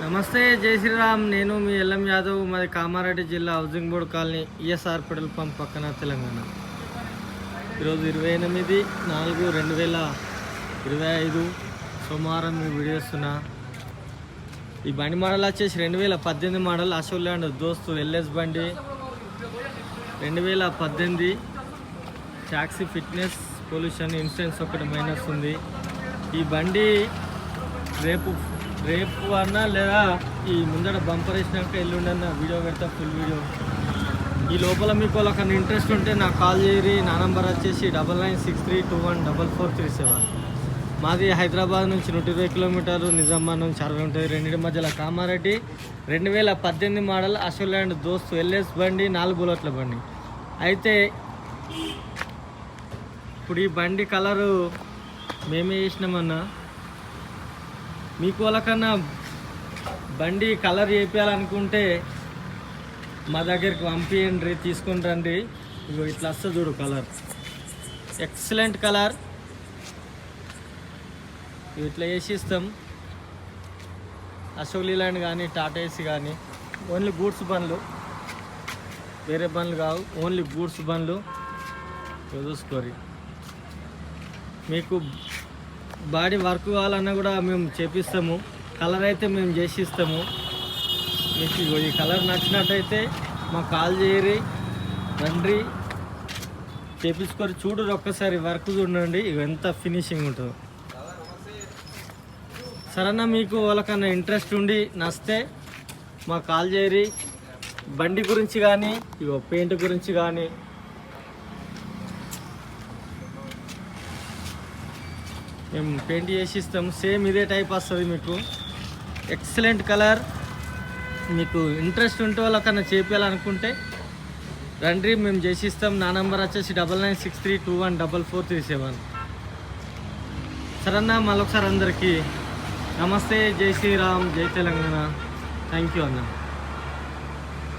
నమస్తే, జై శ్రీరామ్. నేను మీ ఎల్ఎం యాదవ్. మాది కామారెడ్డి జిల్లా housing board colony, ESR petrol pump పక్కన, తెలంగాణ. ఈరోజు 28/4/2025 సోమవారం మీ వీడియో ఇస్తున్నా. ఈ బండి మోడల్ వచ్చేసి 2018 మోడల్ అశోక్ ల్యాండ్ దోస్తు ఎల్ఎస్ బండి. 2018 ట్యాక్సీ, ఫిట్నెస్, పొల్యూషన్, ఇన్సూరెన్స్ ఒకటి మైనస్ ఉంది. ఈ బండి రేపు అన్నా లేదా ఈ ముందర బంపర్ వేసినాక ఎల్లుండన్న వీడియో పెడతా, ఫుల్ వీడియో. ఈ లోపల మీకు వాళ్ళకన్నా ఇంట్రెస్ట్ ఉంటే నాకు కాల్ చేయరి. నా నంబర్ వచ్చేసి 9963214437. మాది హైదరాబాద్ నుంచి 120 కిలోమీటర్లు, నిజామాబాద్ నుంచి 60 ఉంటుంది. రెండింటి మధ్యలో కామారెడ్డి. 2018 మోడల్ అశోక్ ల్యాండ్ దోస్తు ఎల్ఎస్ బండి, 4 బుల్లెట్ల బండి. అయితే ఇప్పుడు ఈ బండి కలరు మేమే వేసినామన్నా. మీకు వాళ్ళకన్నా బండి కలర్ చేయించాలనుకుంటే మా దగ్గరికి పంపించండి, తీసుకొని రండి. ఇగో ఇట్లా వస్తుంది చూడు కలర్, ఎక్సలెంట్ కలర్. ఇట్లా వేసి ఇస్తాం. అశోక్ లీలాండ్ కానీ, టాటా ఏసీ కానీ, ఓన్లీ గూడ్స్ బండ్లు, వేరే బండ్లు కావు, ఓన్లీ గూడ్స్ బండ్లు. చూసుకోరి. మీకు బాడీ వర్క్ కావాలన్నా కూడా మేము చేపిస్తాము. కలర్ అయితే మేము చేసి ఇస్తాము. మీకు ఈ కలర్ నచ్చినట్టయితే మాకు కాల్ చేయరి, రండి, చేపించుకొని చూడు. ఒక్కసారి వర్క్ చూడండి, ఎంత ఫినిషింగ్ ఉంటుందో. సరేనా, మీకు వాళ్ళకన్నా ఇంట్రెస్ట్ ఉండి నచ్చితే మాకు కాల్ చేయరి. బండి గురించి కానీ, ఇగో పెయింట్ గురించి కానీ, మేము పెయింట్ చేసి ఇస్తాము. సేమ్ ఇదే టైప్ వస్తుంది మీకు, ఎక్సలెంట్ కలర్. మీకు ఇంట్రెస్ట్ ఉంటే వాళ్ళకన్నా చేపించాలనుకుంటే రండి, మేము చేసి ఇస్తాం. నా నెంబర్ వచ్చేసి 9963214437. సరేనా, మళ్ళొకసారి అందరికీ నమస్తే, జై శ్రీరామ్, జై తెలంగాణ. థ్యాంక్ యూ అన్న.